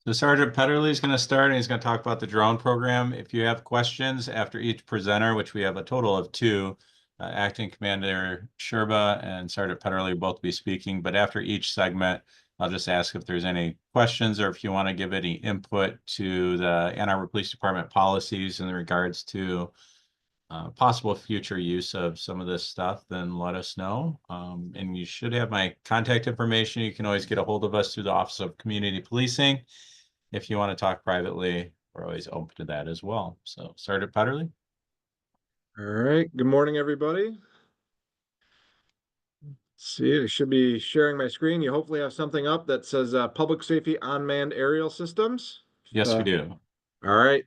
So Sergeant Petterly is going to start and he's going to talk about the drone program. If you have questions after each presenter, which we have a total of two, Acting Commander Sherba and Sergeant Petterly will both be speaking, but after each segment, I'll just ask if there's any questions or if you want to give any input to the Ann Arbor Police Department policies in regards to possible future use of some of this stuff, then let us know. And you should have my contact information. You can always get a hold of us through the Office of Community Policing. If you want to talk privately, we're always open to that as well. So, Sergeant Petterly. All right. Good morning, everybody. See, I should be sharing my screen. You hopefully have something up that says Public Safety Unmanned Aerial Systems. Yes, we do. All right.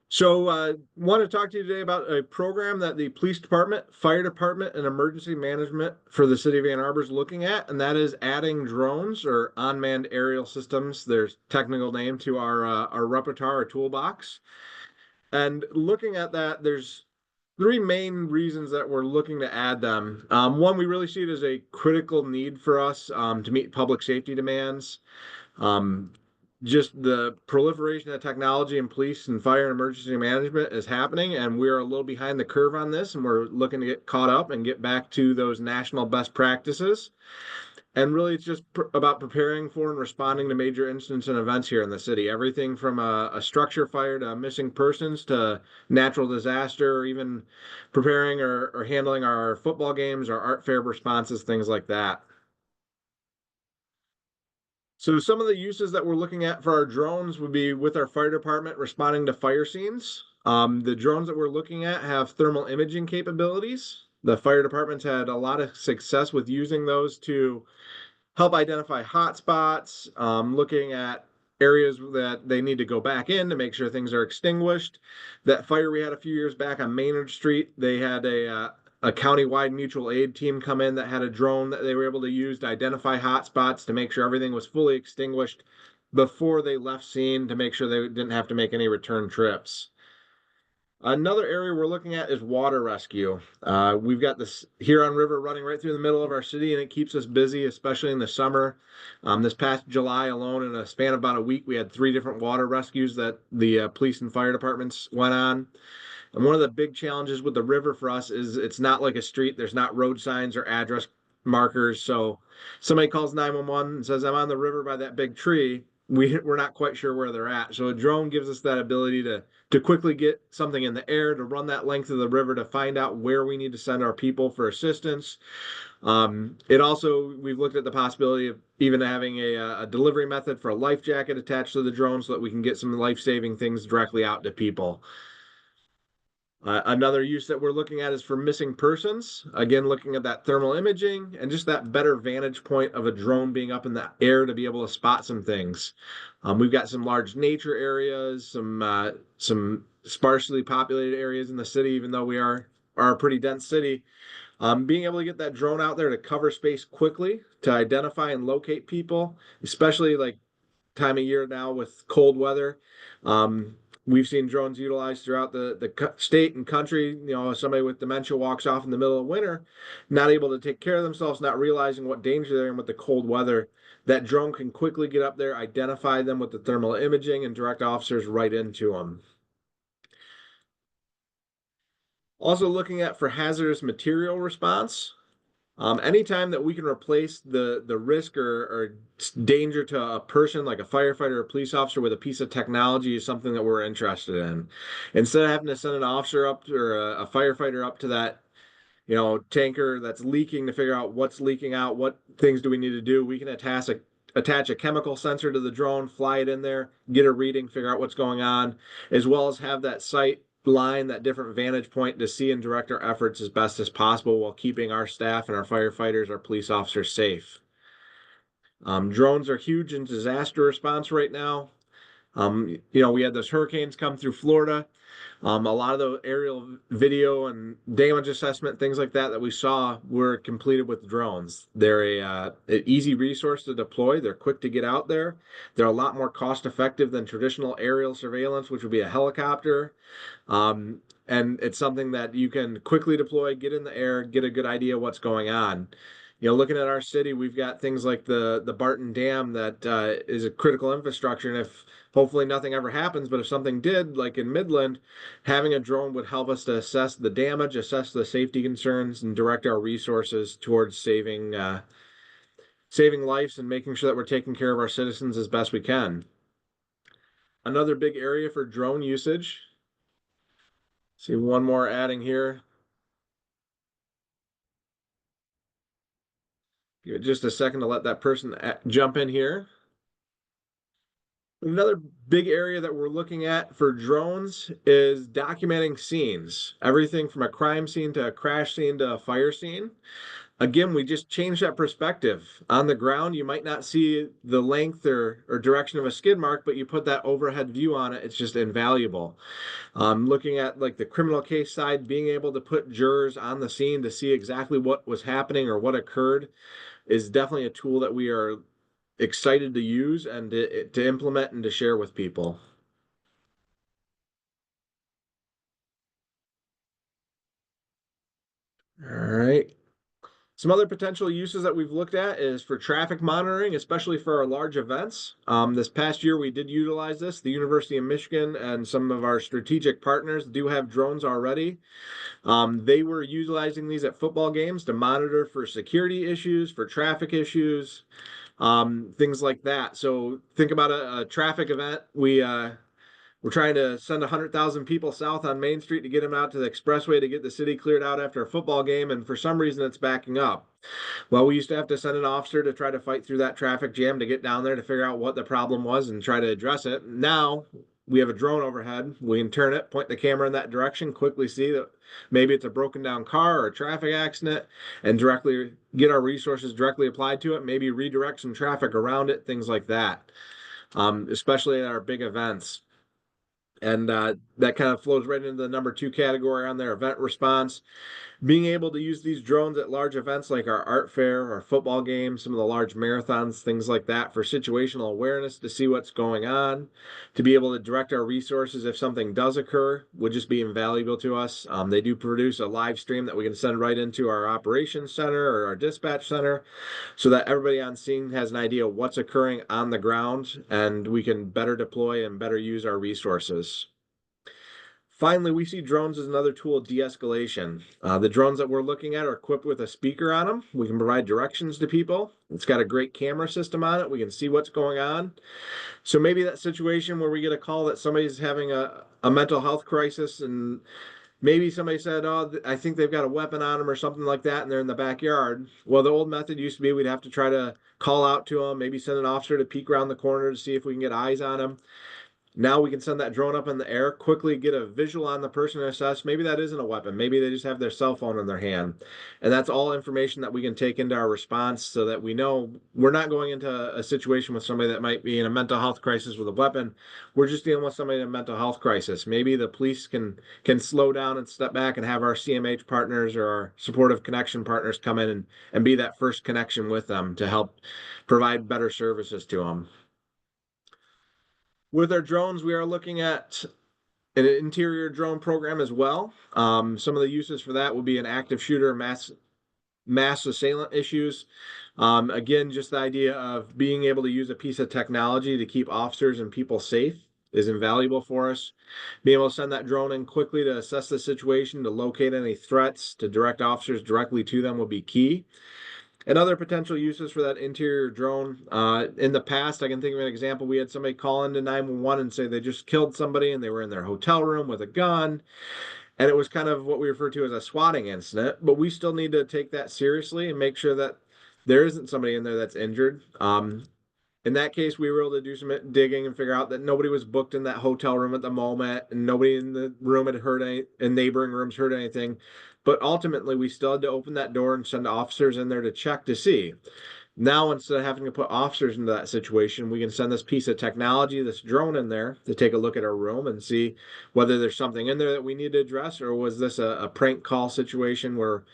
So, want to talk to you today about a program that the police department, fire department, and emergency management for the city of Ann Arbor is looking at, and that is adding drones or unmanned aerial systems. There's technical name to our repertoire, our toolbox. And looking at that, there's three main reasons that we're looking to add them. One, we really see it as a critical need for us to meet public safety demands. Um, just the proliferation of technology in police and fire and emergency management is happening, and we're a little behind the curve on this, and we're looking to get caught up and get back to those national best practices. And really, it's just about preparing for and responding to major incidents and events here in the city. Everything from a structure fire to missing persons to natural disaster, or even preparing or handling our football games, our art fair responses, things like that. So some of the uses that we're looking at for our drones would be with our fire department responding to fire scenes. The drones that we're looking at have thermal imaging capabilities. The fire department's had a lot of success with using those to help identify hotspots, looking at areas that they need to go back in to make sure things are extinguished. That fire we had a few years back on Maynard Street, they had a county-wide mutual aid team come in that had a drone that they were able to use to identify hotspots to make sure everything was fully extinguished before they left scene to make sure they didn't have to make any return trips. Another area we're looking at is water rescue. We've got this Huron River running right through the middle of our city, and it keeps us busy, especially in the summer. This past July alone, in a span of about a week, we had 3 different water rescues that the police and fire departments went on. And one of the big challenges with the river for us is it's not like a street. There's not road signs or address markers. So somebody calls 911 and says, I'm on the river by that big tree. We're not quite sure where they're at. So a drone gives us that ability to quickly get something in the air, to run that length of the river to find out where we need to send our people for assistance. It also, we've looked at the possibility of even having a delivery method for a life jacket attached to the drone so that we can get some life-saving things directly out to people. Another use that we're looking at is for missing persons. Again, looking at that thermal imaging and just that better vantage point of a drone being up in the air to be able to spot some things. We've got some large nature areas, some sparsely populated areas in the city, even though we are a pretty dense city. Being able to get that drone out there to cover space quickly, to identify and locate people, especially like time of year now with cold weather. We've seen drones utilized throughout the state and country. You know, somebody with dementia walks off in the middle of winter, not able to take care of themselves, not realizing what danger they're in with the cold weather. That drone can quickly get up there, identify them with the thermal imaging, and direct officers right into them. Also looking at for hazardous material response. Anytime that we can replace the risk or danger to a person like a firefighter or a police officer with a piece of technology is something that we're interested in. Instead of having to send an officer up or a firefighter up to that, tanker that's leaking to figure out what's leaking out, what things do we need to do, we can attach a chemical sensor to the drone, fly it in there, get a reading, figure out what's going on, as well as have that sight line, that different vantage point to see and direct our efforts as best as possible while keeping our staff and our firefighters, our police officers safe. Drones are huge in disaster response right now. We had those hurricanes come through Florida. A lot of the aerial video and damage assessment, things like that we saw were completed with drones. They're an easy resource to deploy. They're quick to get out there. They're a lot more cost effective than traditional aerial surveillance, which would be a helicopter. And it's something that you can quickly deploy, get in the air, get a good idea of what's going on. Looking at our city, we've got things like the Barton Dam that is a critical infrastructure, and if hopefully nothing ever happens, but if something did, like in Midland, having a drone would help us to assess the damage, assess the safety concerns, and direct our resources towards saving lives and making sure that we're taking care of our citizens as best we can. Another big area for drone usage. See one more adding here. Give it just a second to let that person jump in here. Another big area that we're looking at for drones is documenting scenes. Everything from a crime scene to a crash scene to a fire scene. Again, we just changed that perspective. On the ground, you might not see the length or direction of a skid mark, but you put that overhead view on it, it's just invaluable. Looking at like the criminal case side, being able to put jurors on the scene to see exactly what was happening or what occurred is definitely a tool that we are excited to use and to implement and to share with people. All right. Some other potential uses that we've looked at is for traffic monitoring, especially for our large events. This past year, we did utilize this. The University of Michigan and some of our strategic partners do have drones already. They were utilizing these at football games to monitor for security issues, for traffic issues, things like that. So think about a traffic event. We're trying to send 100,000 people south on Main Street to get them out to the expressway to get the city cleared out after a football game, and for some reason it's backing up. Well, we used to have to send an officer to try to fight through that traffic jam to get down there to figure out what the problem was and try to address it. Now we have a drone overhead. We can turn it, point the camera in that direction, quickly see that maybe it's a broken down car or a traffic accident, and directly get our resources directly applied to it, maybe redirect some traffic around it, things like that, especially at our big events. And that kind of flows right into the number 2 category on their event response. Being able to use these drones at large events like our art fair, our football games, some of the large marathons, things like that, for situational awareness to see what's going on, to be able to direct our resources if something does occur, would just be invaluable to us. They do produce a live stream that we can send right into our operations center or our dispatch center so that everybody on scene has an idea of what's occurring on the ground and we can better deploy and better use our resources. Finally, we see drones as another tool of de-escalation. The drones that we're looking at are equipped with a speaker on them. We can provide directions to people. It's got a great camera system on it. We can see what's going on. So maybe that situation where we get a call that somebody's having a mental health crisis, and maybe somebody said, oh, I think they've got a weapon on them or something like that, and they're in the backyard. Well, the old method used to be we'd have to try to call out to them, maybe send an officer to peek around the corner to see if we can get eyes on them. Now we can send that drone up in the air, quickly get a visual on the person and assess. Maybe that isn't a weapon. Maybe they just have their cell phone in their hand. And that's all information that we can take into our response so that we know we're not going into a situation with somebody that might be in a mental health crisis with a weapon. We're just dealing with somebody in a mental health crisis. Maybe the police can slow down and step back and have our CMH partners or our supportive connection partners come in and be that first connection with them to help provide better services to them. With our drones, we are looking at an interior drone program as well. Some of the uses for that would be an active shooter, mass assailant issues. Again, just the idea of being able to use a piece of technology to keep officers and people safe is invaluable for us. Being able to send that drone in quickly to assess the situation, to locate any threats, to direct officers directly to them would be key. And other potential uses for that interior drone. In the past, I can think of an example. We had somebody call into 911 and say they just killed somebody and they were in their hotel room with a gun. And it was kind of what we refer to as a swatting incident. But we still need to take that seriously and make sure that there isn't somebody in there that's injured. In that case, we were able to do some digging and figure out that nobody was booked in that hotel room at the moment, and nobody in the room had heard any, in neighboring rooms heard anything. But ultimately, we still had to open that door and send officers in there to check to see. Now, instead of having to put officers into that situation, we can send this piece of technology, this drone in there to take a look at our room and see whether there's something in there that we need to address, or was this a prank call situation where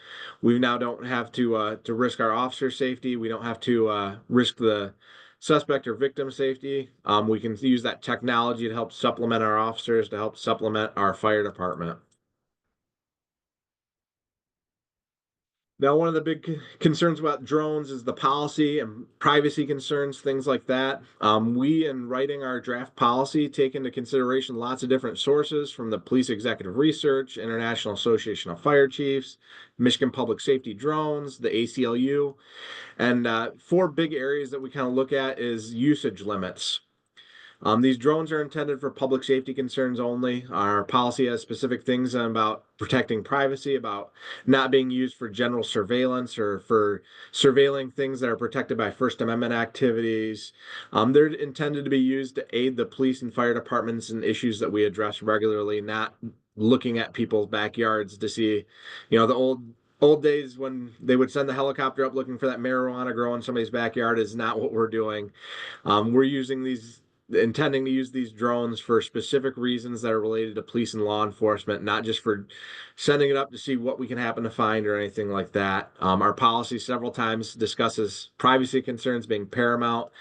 we now don't have to risk our officer safety. We don't have to risk the suspect or victim safety. We can use that technology to help supplement our officers, to help supplement our fire department. Now, one of the big concerns about drones is the policy and privacy concerns, things like that. We, in writing our draft policy, take into consideration lots of different sources from the Police Executive Research, International Association of Fire Chiefs, Michigan Public Safety Drones, the ACLU, and four big areas that we kind of look at is usage limits. These drones are intended for public safety concerns only. Our policy has specific things about protecting privacy, about not being used for general surveillance or for surveilling things that are protected by First Amendment activities. They're intended to be used to aid the police and fire departments in issues that we address regularly, not looking at people's backyards to see, the old days when they would send the helicopter up looking for that marijuana grow in somebody's backyard is not what we're doing. We're intending to use these drones for specific reasons that are related to police and law enforcement, not just for sending it up to see what we can happen to find or anything like that. Our policy several times discusses privacy concerns being paramount,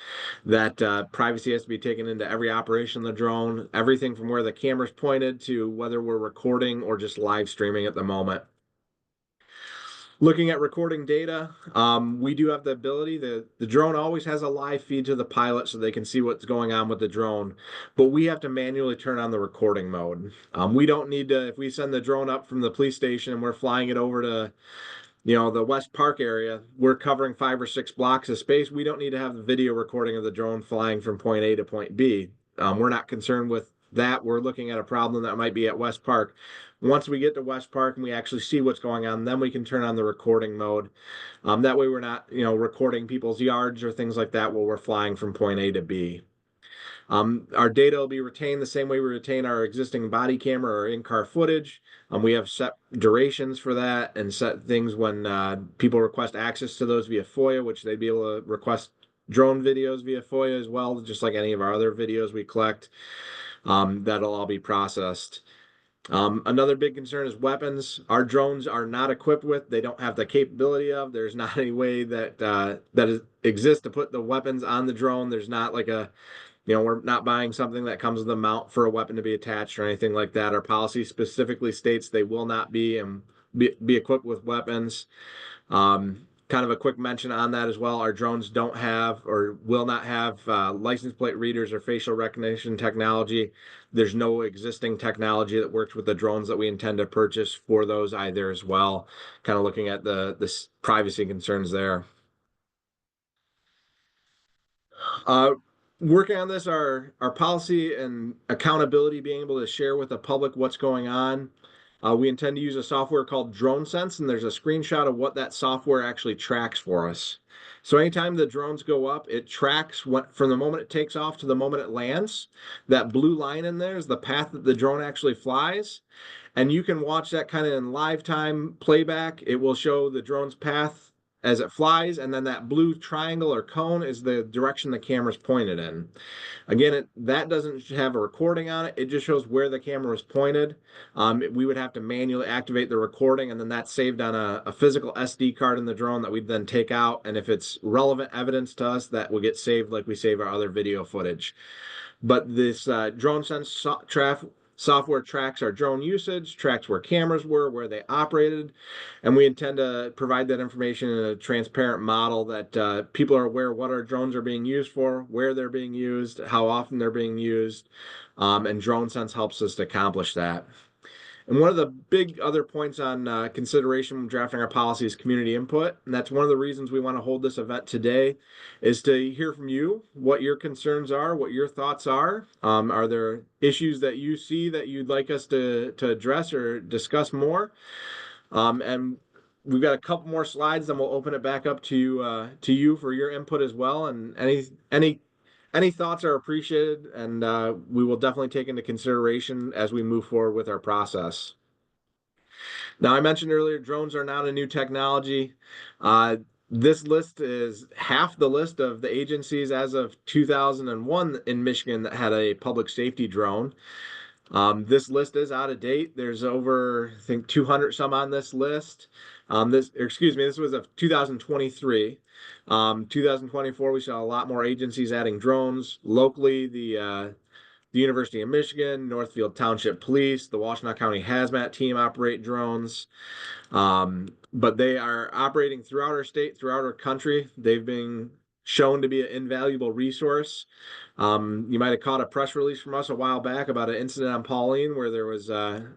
that privacy has to be taken into every operation of the drone, everything from where the camera's pointed to whether we're recording or just live streaming at the moment. Looking at recording data, we do have the ability, the drone always has a live feed to the pilot so they can see what's going on with the drone, but we have to manually turn on the recording mode. We don't need to, if we send the drone up from the police station and we're flying it over to, the West Park area, we're covering 5 or 6 blocks of space. We don't need to have the video recording of the drone flying from point A to point B. We're not concerned with that. We're looking at a problem that might be at West Park. Once we get to West Park and we actually see what's going on, then we can turn on the recording mode. That way we're not, recording people's yards or things like that while we're flying from point A to B. Our data will be retained the same way we retain our existing body camera or in-car footage. We have set durations for that and set things when people request access to those via FOIA, which they'd be able to request drone videos via FOIA as well, just like any of our other videos we collect. That'll all be processed. Another big concern is weapons. Our drones are not equipped with, they don't have the capability of, there's not any way that exists to put the weapons on the drone. There's not like we're not buying something that comes with a mount for a weapon to be attached or anything like that. Our policy specifically states they will not be equipped with weapons. Kind of a quick mention on that as well. Our drones don't have or will not have license plate readers or facial recognition technology. There's no existing technology that works with the drones that we intend to purchase for those either as well. Kind of looking at the privacy concerns there. Working on this, our policy and accountability, being able to share with the public what's going on. We intend to use a software called DroneSense, and there's a screenshot of what that software actually tracks for us. So anytime the drones go up, it tracks from the moment it takes off to the moment it lands. That blue line in there is the path that the drone actually flies. And you can watch that kind of in live time playback. It will show the drone's path as it flies, and then that blue triangle or cone is the direction the camera's pointed in. Again, that doesn't have a recording on it. It just shows where the camera was pointed. We would have to manually activate the recording, and then that's saved on a physical SD card in the drone that we'd then take out. And if it's relevant evidence to us, that will get saved like we save our other video footage. But this DroneSense software tracks our drone usage, tracks where cameras were, where they operated, and we intend to provide that information in a transparent model that people are aware what our drones are being used for, where they're being used, how often they're being used, and DroneSense helps us to accomplish that. And one of the big other points on consideration when drafting our policy is community input. And that's one of the reasons we want to hold this event today, is to hear from you what your concerns are, what your thoughts are. Are there issues that you see that you'd like us to address or discuss more? And we've got a couple more slides, then we'll open it back up to you for your input as well. And any thoughts are appreciated, and we will definitely take into consideration as we move forward with our process. Now, I mentioned earlier, drones are not a new technology. This list is half the list of the agencies as of 2001 in Michigan that had a public safety drone. This list is out of date. There's over, I think, 200 some on this list. This was of 2023. 2024, we saw a lot more agencies adding drones. Locally, the University of Michigan, Northfield Township Police, the Washtenaw County Hazmat Team operate drones. but they are operating throughout our state, throughout our country. They've been shown to be an invaluable resource. You might have caught a press release from us a while back about an incident on Pauline where there was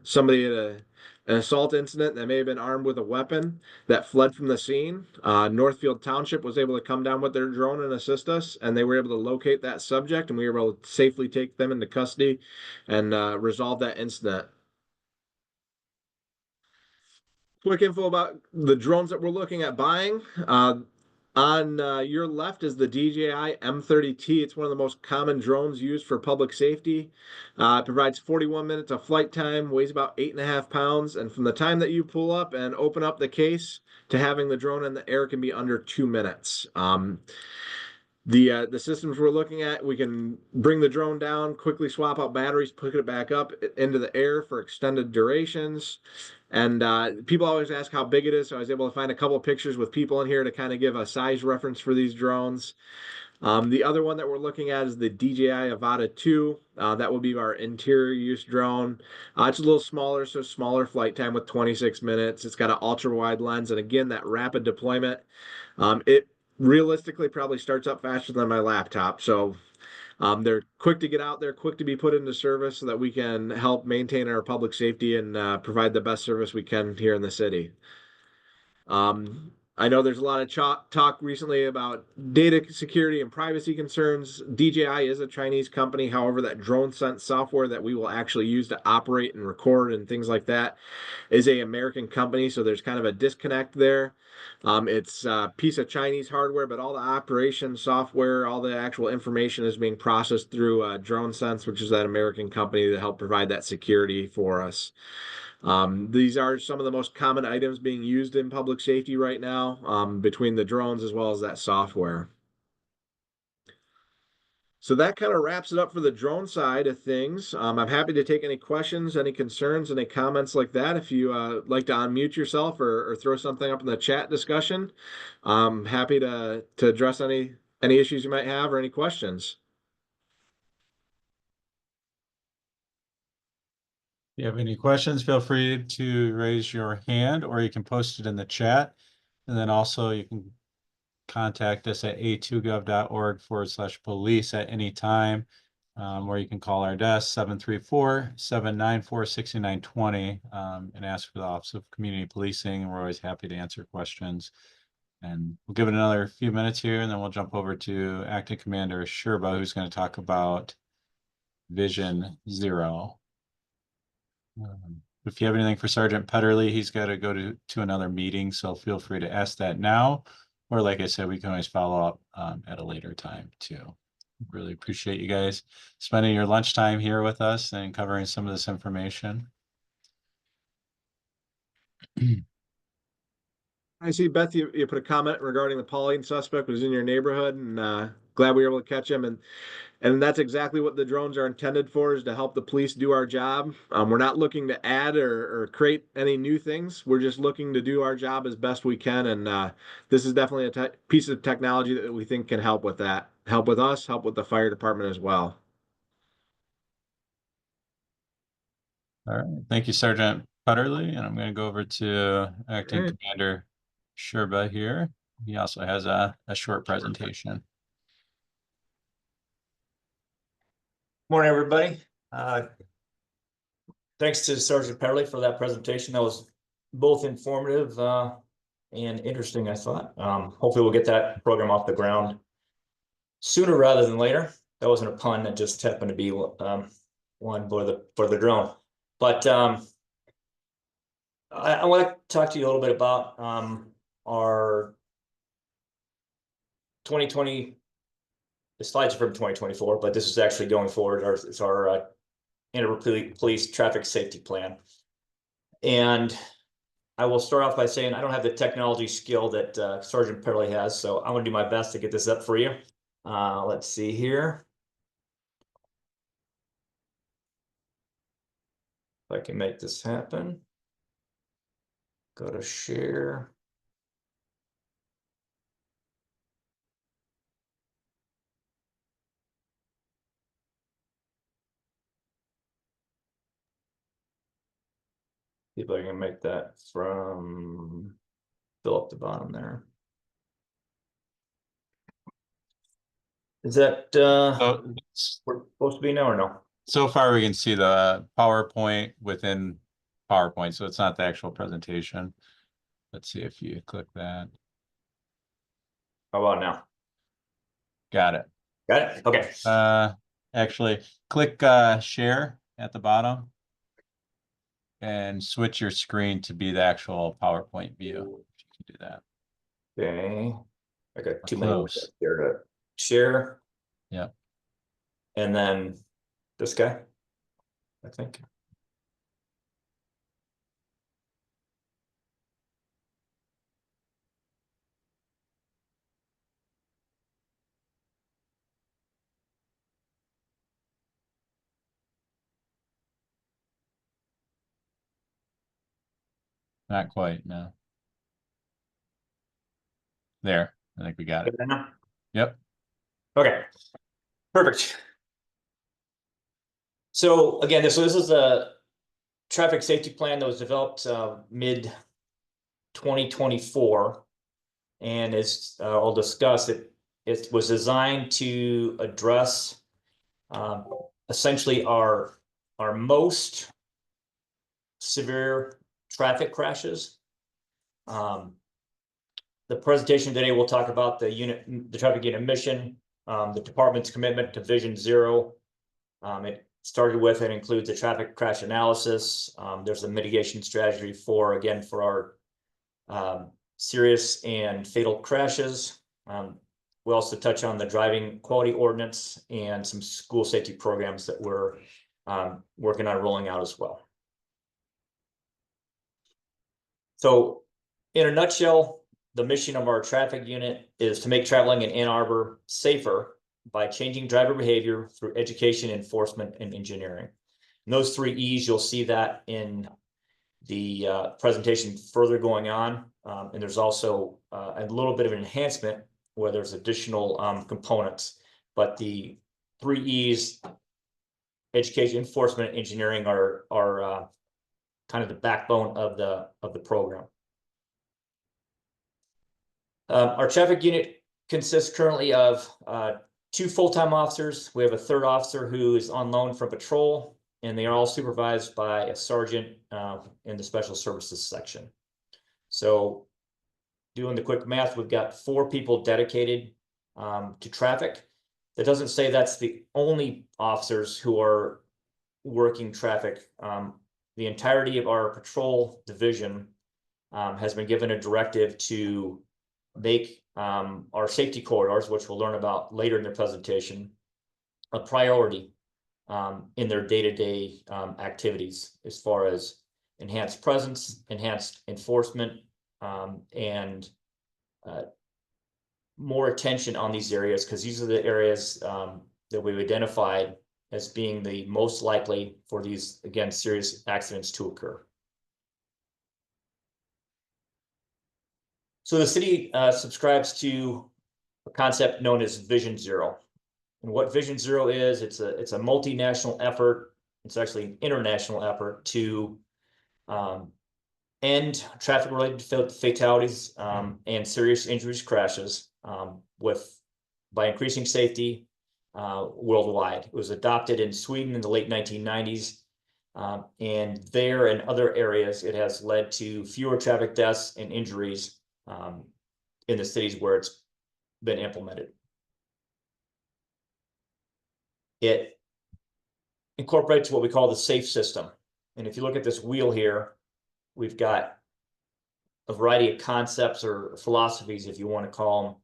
somebody at an assault incident that may have been armed with a weapon that fled from the scene. Northfield Township was able to come down with their drone and assist us, and they were able to locate that subject, and we were able to safely take them into custody and resolve that incident. Quick info about the drones that we're looking at buying. On your left is the DJI M30T. It's one of the most common drones used for public safety. It provides 41 minutes of flight time, weighs about 8.5 pounds, and from the time that you pull up and open up the case to having the drone in the air can be under 2 minutes. The systems we're looking at, we can bring the drone down, quickly swap out batteries, put it back up into the air for extended durations. And people always ask how big it is, so I was able to find a couple of pictures with people in here to kind of give a size reference for these drones. The other one that we're looking at is the DJI Avata 2. That will be our interior use drone. It's a little smaller, so smaller flight time with 26 minutes. It's got an ultra wide lens, and again, that rapid deployment. It realistically probably starts up faster than my laptop. So they're quick to get out there, quick to be put into service so that we can help maintain our public safety and provide the best service we can here in the city. I know there's a lot of talk recently about data security and privacy concerns. DJI is a Chinese company. However, that DroneSense software that we will actually use to operate and record and things like that is a American company. So there's kind of a disconnect there. It's a piece of Chinese hardware, but all the operation software, all the actual information is being processed through DroneSense, which is that American company to help provide that security for us. These are some of the most common items being used in public safety right now, between the drones as well as that software. So that kind of wraps it up for the drone side of things. I'm happy to take any questions, any concerns, any comments like that. If you like to unmute yourself or throw something up in the chat discussion, I'm happy to address any issues you might have or any questions. If you have any questions, feel free to raise your hand or you can post it in the chat. And then also you can contact us at a2gov.org/police at any time, or you can call our desk 734-794-6920 and ask for the Office of Community Policing. We're always happy to answer questions. And we'll give it another few minutes here and then we'll jump over to Acting Commander Sherba, who's going to talk about Vision Zero. If you have anything for Sergeant Petterly, he's got to go to another meeting, so feel free to ask that now. Or like I said, we can always follow up at a later time too. Really appreciate you guys spending your lunchtime here with us and covering some of this information. I see, Beth, you put a comment regarding the Pauline suspect was in your neighborhood, and glad we were able to catch him. And that's exactly what the drones are intended for, is to help the police do our job. We're not looking to add or create any new things. We're just looking to do our job as best we can. And this is definitely a piece of technology that we think can help with that. Help with us, help with the fire department as well. All right. Thank you, Sergeant Petterly. And I'm going to go over to Acting Commander Sherba here. He also has a short presentation. Morning, everybody. Thanks to Sergeant Petterly for that presentation. That was both informative and interesting, I thought. Hopefully we'll get that program off the ground sooner rather than later. That wasn't a pun, that just happened to be one for the drone. But I want to talk to you a little bit about our 2020. The slides are from 2024, but this is actually going forward. It's our Andover Police Traffic Safety Plan. And I will start off by saying I don't have the technology skill that Sergeant Petterly has, so I'm going to do my best to get this up for you. Let's see here. If I can make this happen. Go to share. See if I can make that from fill up the bottom there. Is that So, we're supposed to be now or no? so far we can see the PowerPoint within PowerPoint, so it's not the actual presentation. Let's see if you click that. How about now? Got it. Got it? Okay. Actually, click share at the bottom and switch your screen to be the actual PowerPoint view. If you can do that. Okay. I got too Close. many here to share. Yeah. And then this guy, I think. Not quite, no. There, I think we got it. Yep. Okay, perfect. So again, this is a traffic safety plan that was developed mid 2024, and as I'll discuss it. It was designed to address essentially our most severe traffic crashes. The presentation today will talk about the traffic unit mission, the department's commitment to Vision Zero. It started with and includes a traffic crash analysis. There's a mitigation strategy for our serious and fatal crashes. We also touch on the driving quality ordinance and some school safety programs that we're working on rolling out as well. So in a nutshell, the mission of our traffic unit is to make traveling in Ann Arbor safer by changing driver behavior through education, enforcement, and engineering. And those 3 E's, you'll see that in the presentation further going on. And there's also a little bit of an enhancement where there's additional components. But the 3 E's, education, enforcement, and engineering, are kind of the backbone of the program. Our traffic unit consists currently of 2 full-time officers. We have a 3rd officer who is on loan from patrol, and they are all supervised by a sergeant in the special services section. So doing the quick math, we've got 4 people dedicated to traffic. That doesn't say that's the only officers who are working traffic. The entirety of our patrol division has been given a directive to make our safety corridors, which we'll learn about later in the presentation, a priority in their day-to-day activities, as far as enhanced presence, enhanced enforcement, and more attention on these areas, because these are the areas that we've identified as being the most likely for these, again, serious accidents to occur. So the city subscribes to a concept known as Vision Zero. And what Vision Zero is, it's a multinational effort. It's actually an international effort to end traffic-related fatalities and serious injuries, crashes, by increasing safety worldwide. It was adopted in Sweden in the late 1990s. And there and other areas, it has led to fewer traffic deaths and injuries in the cities where it's been implemented. It incorporates what we call the SAFE system. And if you look at this wheel here, we've got a variety of concepts or philosophies, if you want to call them,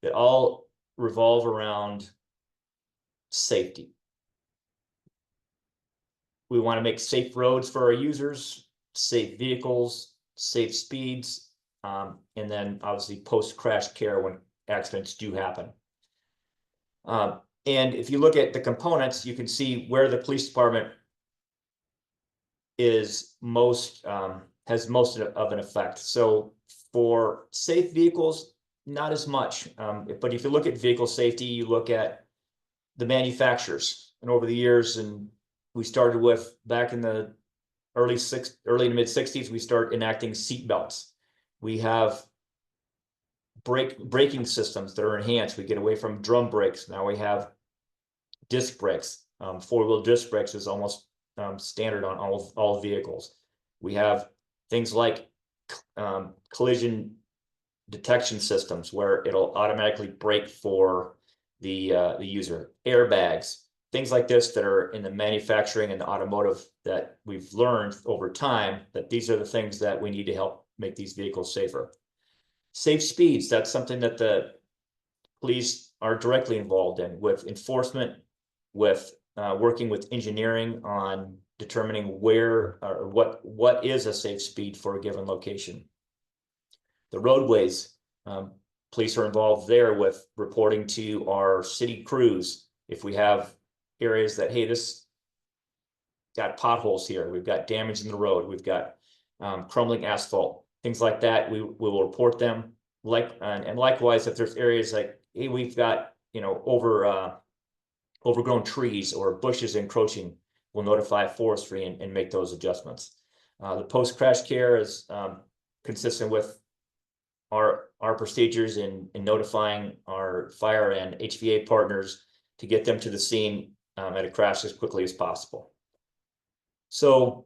that all revolve around safety. We want to make safe roads for our users, safe vehicles, safe speeds, and then obviously post-crash care when accidents do happen. And if you look at the components, you can see where the police department is most has most of an effect. So for safe vehicles, not as much. But if you look at vehicle safety, you look at the manufacturers, and over the years, and we started with back in the early to mid 60s, we start enacting seat belts. We have braking systems that are enhanced. We get away from drum brakes. Now we have disc brakes. Four-wheel disc brakes is almost standard on all vehicles. We have things like collision detection systems where it'll automatically brake for the user. Airbags, things like this that are in the manufacturing and the automotive that we've learned over time that these are the things that we need to help make these vehicles safer. Safe speeds, that's something that the police are directly involved in with enforcement, with working with engineering on determining where or what is a safe speed for a given location. The roadways, police are involved there with reporting to our city crews if we have areas that, hey, this got potholes here, we've got damage in the road, we've got crumbling asphalt, things like that. We will report them. And likewise, if there's areas like, hey, we've got, you know, overgrown trees or bushes encroaching, we'll notify forestry and make those adjustments. The post-crash care is consistent with our procedures in notifying our fire and HVA partners to get them to the scene at a crash as quickly as possible. So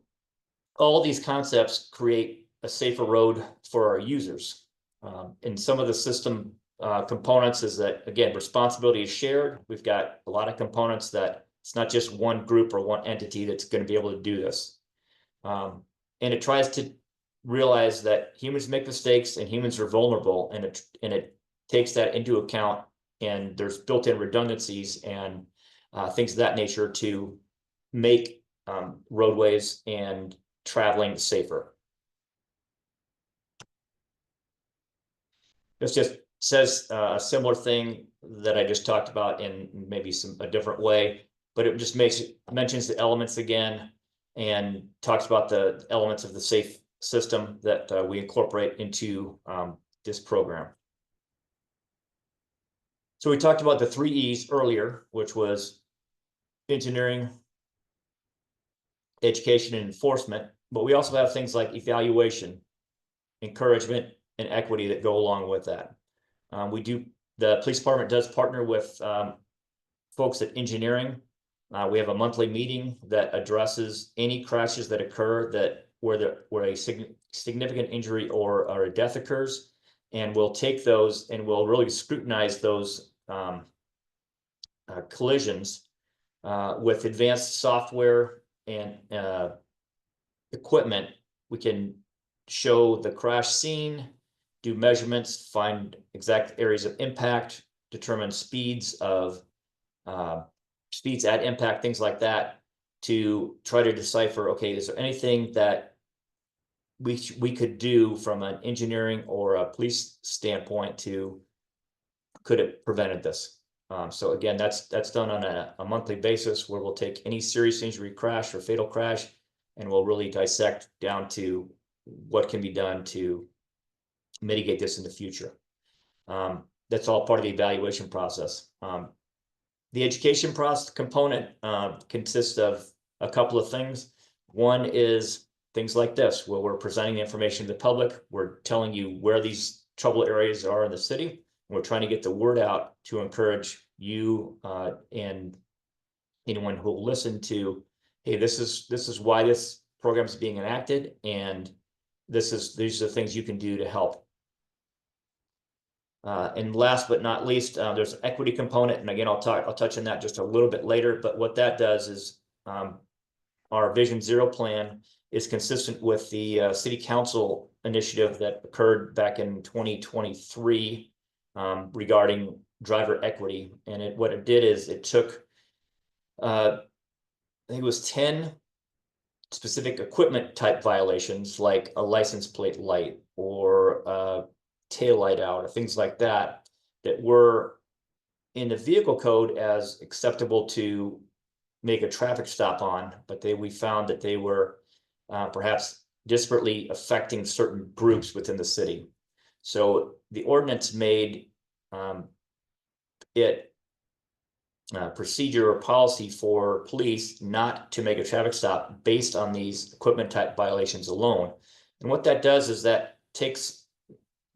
all these concepts create a safer road for our users. And some of the system components is that, again, responsibility is shared. We've got a lot of components that it's not just one group or one entity that's going to be able to do this. And it tries to realize that humans make mistakes and humans are vulnerable, and it takes that into account, and there's built-in redundancies and things of that nature to make roadways and traveling safer. This just says a similar thing that I just talked about in maybe a different way, but it just mentions the elements again and talks about the elements of the safe system that we incorporate into this program. So we talked about the 3 E's earlier, which was engineering, education, and enforcement, but we also have things like evaluation, encouragement, and equity that go along with that. The police department does partner with folks at engineering. We have a monthly meeting that addresses any crashes that occur where a significant injury or a death occurs, and we'll take those and we'll really scrutinize those collisions with advanced software and equipment. We can show the crash scene, do measurements, find exact areas of impact, determine speeds at impact, things like that, to try to decipher, okay, is there anything that we could do from an engineering or a police standpoint could have prevented this. So again, that's done on a monthly basis, where we'll take any serious injury, crash or fatal crash, and we'll really dissect down to what can be done to mitigate this in the future. That's all part of the evaluation process. The education process component consists of a couple of things. One is things like this, where we're presenting information to the public. We're telling you where these trouble areas are in the city. And we're trying to get the word out to encourage you and anyone who will listen to, hey, this is why this program is being enacted, and these are the things you can do to help. And last but not least, there's an equity component, and again, I'll touch on that just a little bit later. But what that does is our Vision Zero plan is consistent with the City Council initiative that occurred back in 2023 regarding driver equity. And what it did is it took, I think it was 10 specific equipment type violations, like a license plate light or tail light out or things like that, that were in the vehicle code as acceptable to make a traffic stop on, but we found that they were perhaps disparately affecting certain groups within the city. So the ordinance made it procedure or policy for police not to make a traffic stop based on these equipment type violations alone. And what that does is that takes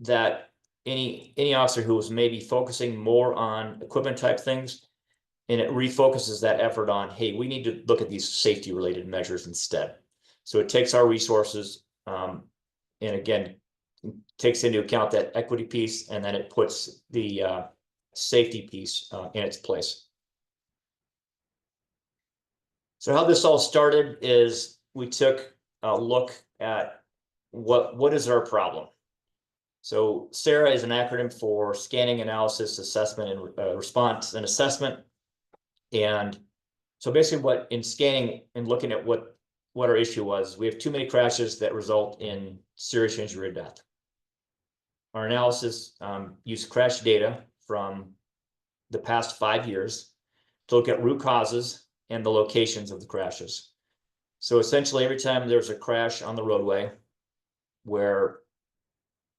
that any officer who was maybe focusing more on equipment type things. And it refocuses that effort on, hey, we need to look at these safety related measures instead. So it takes our resources, and again, takes into account that equity piece, and then it puts the safety piece in its place. So how this all started is we took a look at what is our problem. So SARA is an acronym for Scanning, Analysis, Assessment, and Response and Assessment. And so basically what in scanning and looking at what our issue was, we have too many crashes that result in serious injury or death. Our analysis used crash data from the past 5 years to look at root causes and the locations of the crashes. So essentially every time there's a crash on the roadway where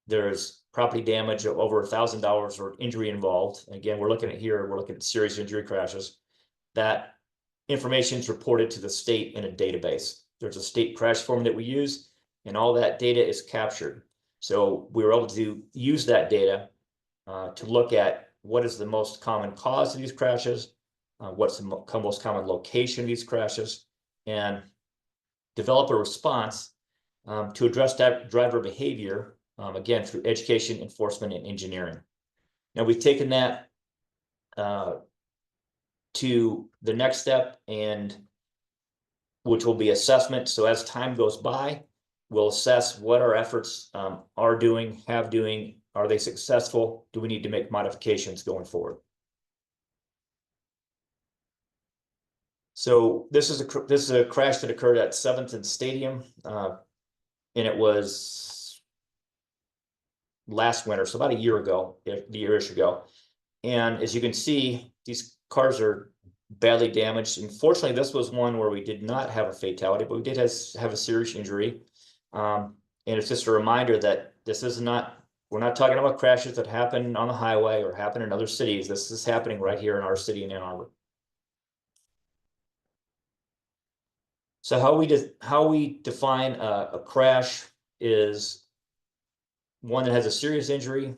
there's property damage of over $1,000 or injury involved, and again, we're looking at serious injury crashes, that information is reported to the state in a database. There's a state crash form that we use, and all that data is captured. So we were able to use that data to look at what is the most common cause of these crashes, what's the most common location of these crashes, and develop a response to address that driver behavior, again, through education, enforcement, and engineering. Now we've taken that to the next step, and which will be assessment. So as time goes by, we'll assess what our efforts are doing, are they successful? Do we need to make modifications going forward? So this is a crash that occurred at 7th and Stadium, and it was last winter, so about a year-ish ago. And as you can see, these cars are badly damaged. Unfortunately, this was one where we did not have a fatality, but we did have a serious injury. And it's just a reminder that we're not talking about crashes that happen on the highway or happen in other cities. This is happening right here in our city in Ann Arbor. So how we define a crash is one that has a serious injury,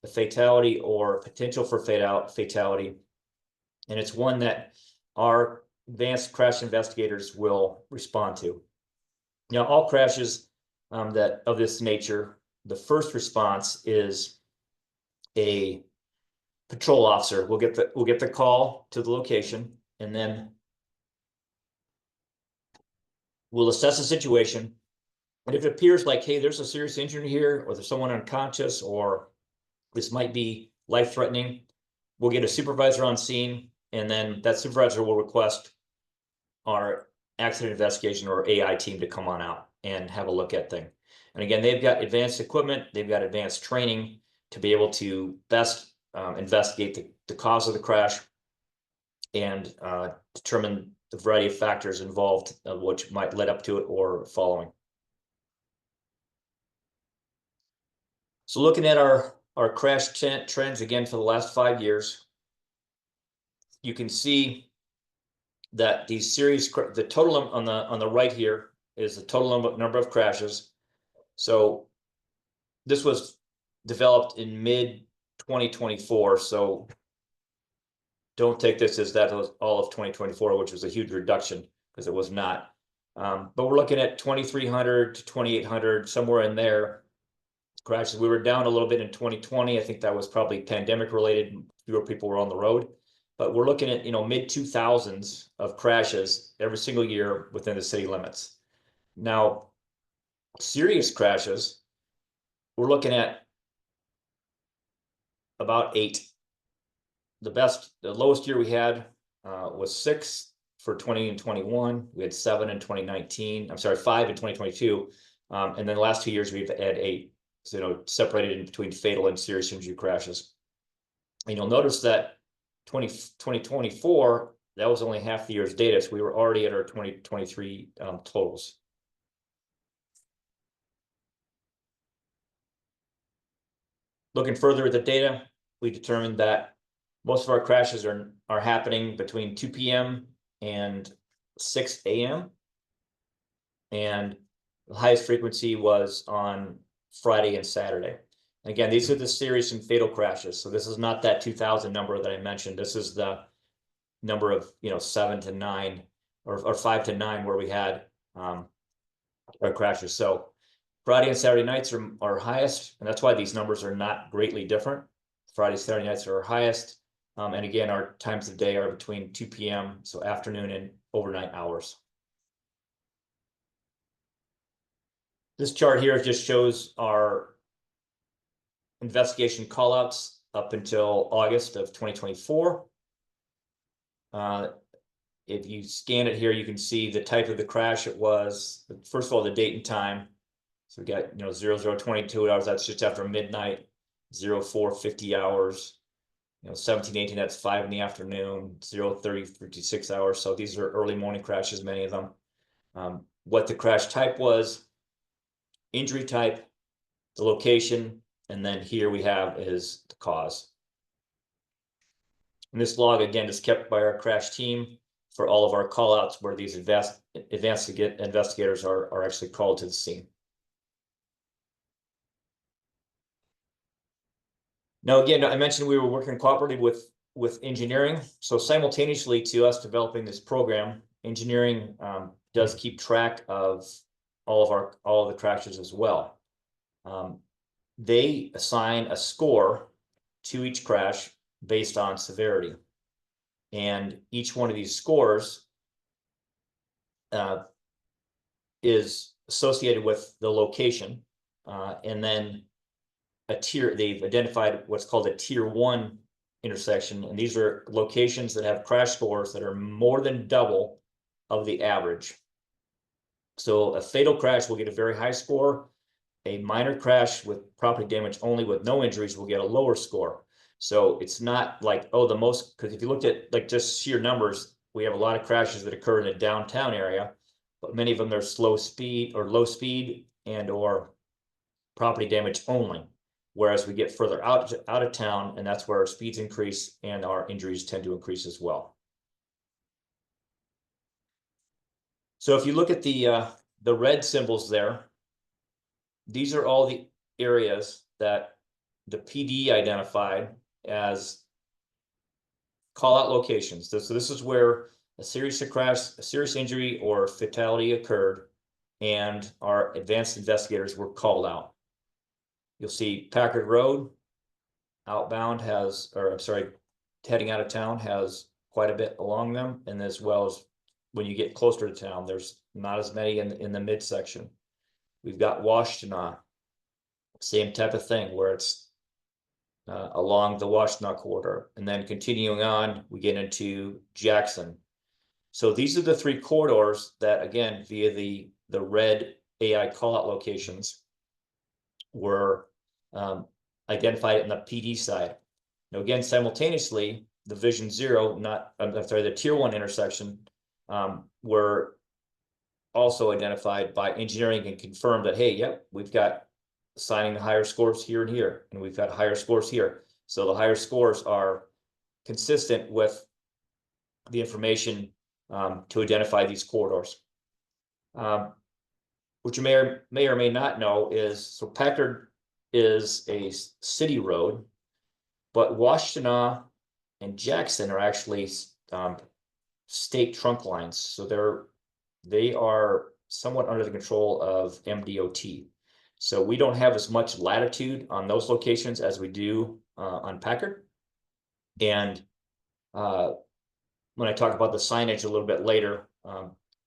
a fatality, or potential for fatality. And it's one that our advanced crash investigators will respond to. Now, all crashes of this nature, the first response is a patrol officer. We'll get the call to the location, and then we'll assess the situation. And if it appears like, hey, there's a serious injury here, or there's someone unconscious, or this might be life-threatening, we'll get a supervisor on scene, and then that supervisor will request our accident investigation or AI team to come on out and have a look at things. And again, they've got advanced equipment, they've got advanced training to be able to best investigate the cause of the crash and determine the variety of factors involved, which might lead up to it or following. So looking at our crash trends again for the last 5 years, you can see that the total on the right here is the total number of crashes. So this was developed in mid-2024. So don't take this as that was all of 2024, which was a huge reduction, because it was not. But we're looking at 2,300 to 2,800, somewhere in there, crashes. We were down a little bit in 2020. I think that was probably pandemic related. Fewer people were on the road. But we're looking at, mid-2000s of crashes every single year within the city limits. Now, serious crashes, we're looking at about 8. The lowest year we had was 6 for 20 and 21. We had 7 in 2019. I'm sorry, 5 in 2022. And then the last 2 years we've had 8. So, separated in between fatal and serious injury crashes. And you'll notice that 2024, that was only half the year's data. So we were already at our 2023 totals. Looking further at the data, we determined that most of our crashes are happening between 2 p.m. and 6 a.m. And the highest frequency was on Friday and Saturday. Again, these are the serious and fatal crashes. So this is not that 2000 number that I mentioned. This is the number of, 7 to 9 or 5 to 9 where we had crashes. So Friday and Saturday nights are highest, and that's why these numbers are not greatly different. Friday, Saturday nights are our highest. And again, our times of day are between 2 p.m., so afternoon and overnight hours. This chart here just shows our investigation callouts up until August of 2024. If you scan it here, you can see the type of the crash it was. First of all, the date and time. So we got, 0022 hours, that's just after midnight, 0450 hours, 1718, that's 5 in the afternoon, 03056 hours. So these are early morning crashes, many of them. What the crash type was, injury type, the location, and then here we have is the cause. And this log, again, is kept by our crash team for all of our callouts where these advanced investigators are actually called to the scene. Now, again, I mentioned we were working cooperatively with engineering. So simultaneously to us developing this program, engineering does keep track of all of the crashes as well. They assign a score to each crash based on severity. And each one of these scores is associated with the location. And then they've identified what's called a tier 1 intersection. And these are locations that have crash scores that are more than double of the average. So a fatal crash will get a very high score. A minor crash with property damage only with no injuries will get a lower score. So it's not like, because if you looked at like just sheer numbers, we have a lot of crashes that occur in the downtown area, but many of them are low speed and or property damage only. Whereas we get further out of town, and that's where our speeds increase and our injuries tend to increase as well. So if you look at the red symbols there, these are all the areas that the PD identified as call-out locations. So this is where a serious crash, a serious injury, or fatality occurred, and our advanced investigators were called out. You'll see Packard Road outbound heading out of town has quite a bit along them, and as well as when you get closer to town, there's not as many in the midsection. We've got Washtenaw, same type of thing, where it's along the Washtenaw corridor. And then continuing on, we get into Jackson. So these are the 3 corridors that, again, via the red AI call-out locations were identified in the PD side. Now, again, simultaneously, the Vision Zero, the Tier 1 intersection were also identified by engineering and confirmed that, hey, yep, we've got assigning the higher scores here and here, and we've got higher scores here. So the higher scores are consistent with the information to identify these corridors. What you may or may not know is, so Packard is a city road, but Washtenaw and Jackson are actually state trunk lines. So they are somewhat under the control of MDOT. So we don't have as much latitude on those locations as we do on Packard. And when I talk about the signage a little bit later,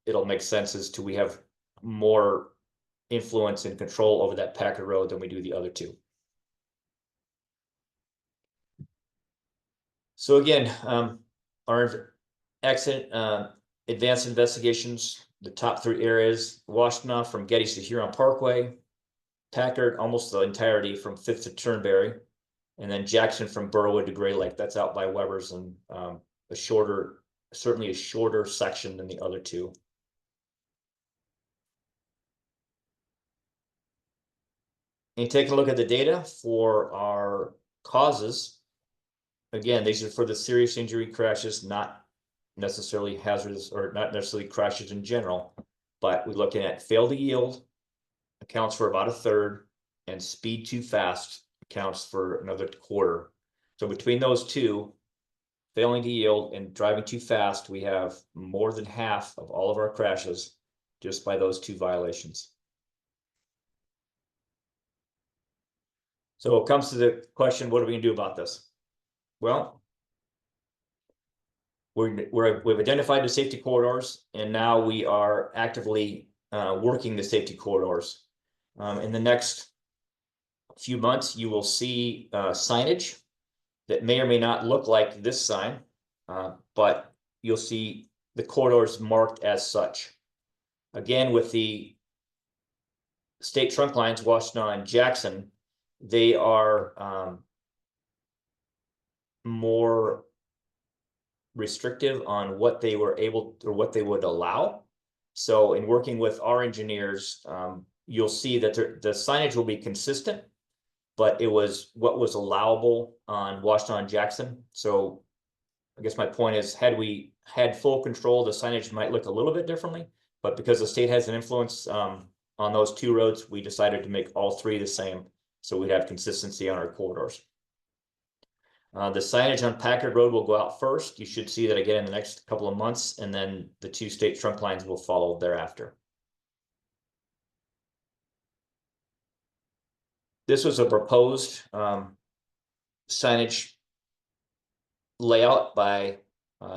it'll make sense as to we have more influence and control over that Packard Road than we do the other 2. So again, our advanced investigations, the top 3 areas: Washtenaw from Gettys to Huron Parkway, Packard almost the entirety from 5th to Turnberry, and then Jackson from Burwood to Gray Lake. That's out by Weber's, and certainly a shorter section than the other 2. And taking a look at the data for our causes, again, these are for the serious injury crashes, not necessarily hazardous or not necessarily crashes in general, but we're looking at fail to yield, accounts for about 1/3, and speed too fast accounts for another quarter. So between those two, failing to yield and driving too fast, we have more than half of all of our crashes just by those two violations. So it comes to the question, what are we gonna do about this? Well, we've identified the safety corridors, and now we are actively working the safety corridors. In the next few months, you will see signage that may or may not look like this sign, but you'll see the corridors marked as such. Again, with the state trunk lines, Washtenaw and Jackson, they are more restrictive on what they were able or what they would allow. So in working with our engineers, you'll see that the signage will be consistent, but it was what was allowable on Washtenaw and Jackson. So I guess my point is, had we had full control, the signage might look a little bit differently, but because the state has an influence on those two roads, we decided to make all three the same, so we'd have consistency on our corridors. The signage on Packard Road will go out first. You should see that again in the next couple of months, and then the two state trunk lines will follow thereafter. This was a proposed signage layout by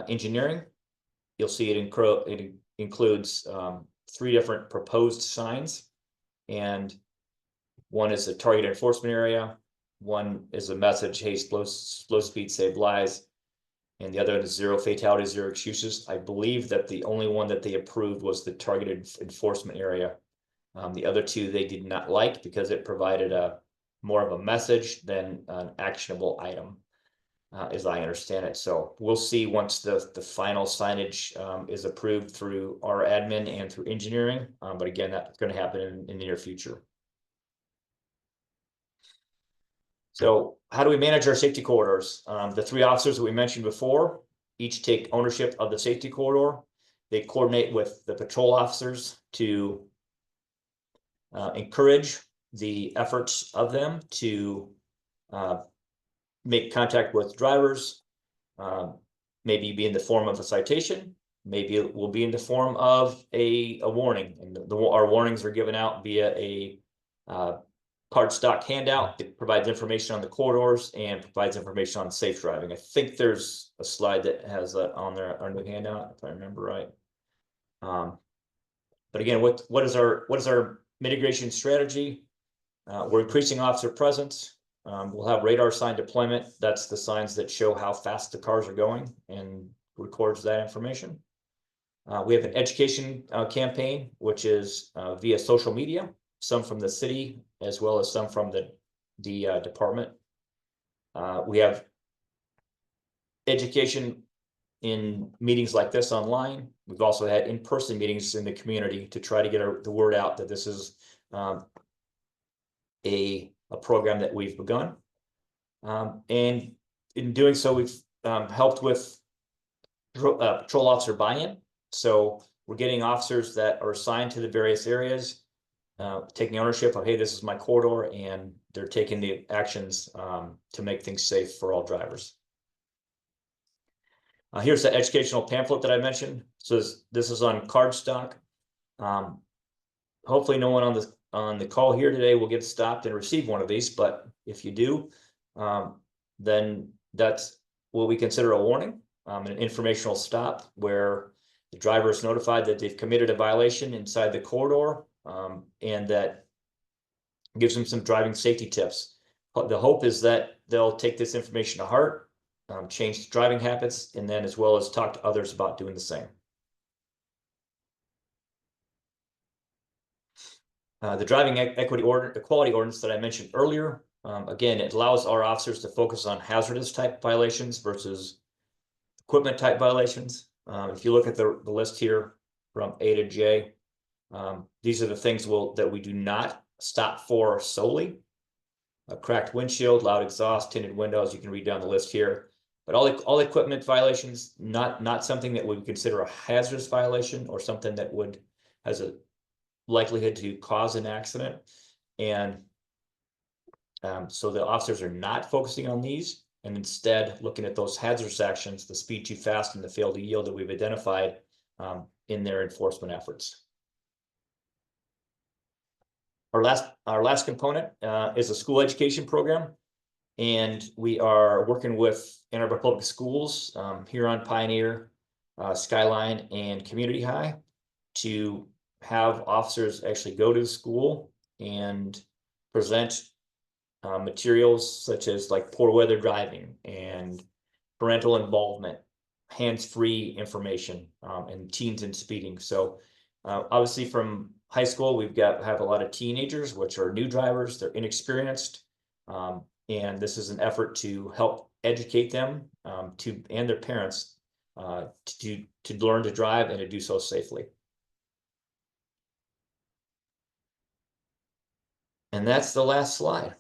engineering. You'll see it includes 3 different proposed signs, and one is a target enforcement area, one is a message, hey, slow speed, save lives, and the other is 0 fatalities, 0 excuses. I believe that the only one that they approved was the targeted enforcement area. The other 2 they did not like because it provided more of a message than an actionable item, as I understand it. So we'll see once the final signage is approved through our admin and through engineering. But again, that's going to happen in the near future. So how do we manage our safety corridors? The 3 officers that we mentioned before each take ownership of the safety corridor. They coordinate with the patrol officers to encourage the efforts of them to make contact with drivers, maybe be in the form of a citation, maybe it will be in the form of a warning. And our warnings are given out via a cardstock handout that provides information on the corridors and provides information on safe driving. I think there's a slide that has that on there, our new handout, if I remember right. But again, what is our mitigation strategy? We're increasing officer presence. We'll have radar sign deployment. That's the signs that show how fast the cars are going and records that information. We have an education campaign, which is via social media, some from the city as well as some from the department. We have education in meetings like this online. We've also had in-person meetings in the community to try to get the word out that this is a program that we've begun. And in doing so, we've helped with patrol officer buy-in. So we're getting officers that are assigned to the various areas, taking ownership of, hey, this is my corridor, and they're taking the actions to make things safe for all drivers. Here's the educational pamphlet that I mentioned. So this is on cardstock. Hopefully no one on the call here today will get stopped and receive one of these, but if you do, then that's what we consider a warning, an informational stop where the driver is notified that they've committed a violation inside the corridor, and that gives them some driving safety tips. The hope is that they'll take this information to heart, change driving habits, and then as well as talk to others about doing the same. The driving equality ordinance that I mentioned earlier, again, it allows our officers to focus on hazardous type violations versus equipment type violations. If you look at the list here from A to J, these are the things that we do not stop for solely. A cracked windshield, loud exhaust, tinted windows, you can read down the list here. But all equipment violations, not something that we would consider a hazardous violation or something that has a likelihood to cause an accident. And So the officers are not focusing on these and instead looking at those hazardous actions, the speed too fast and the fail to yield that we've identified in their enforcement efforts. Our last component is a school education program. And we are working with Ann Arbor Public Schools, Huron, Pioneer, Skyline, and Community High to have officers actually go to the school and present materials such as like poor weather driving and parental involvement, hands-free information, and teens and speeding. So obviously from high school, we've have a lot of teenagers, which are new drivers, they're inexperienced. And this is an effort to help educate them and their parents to learn to drive and to do so safely. And that's the last slide.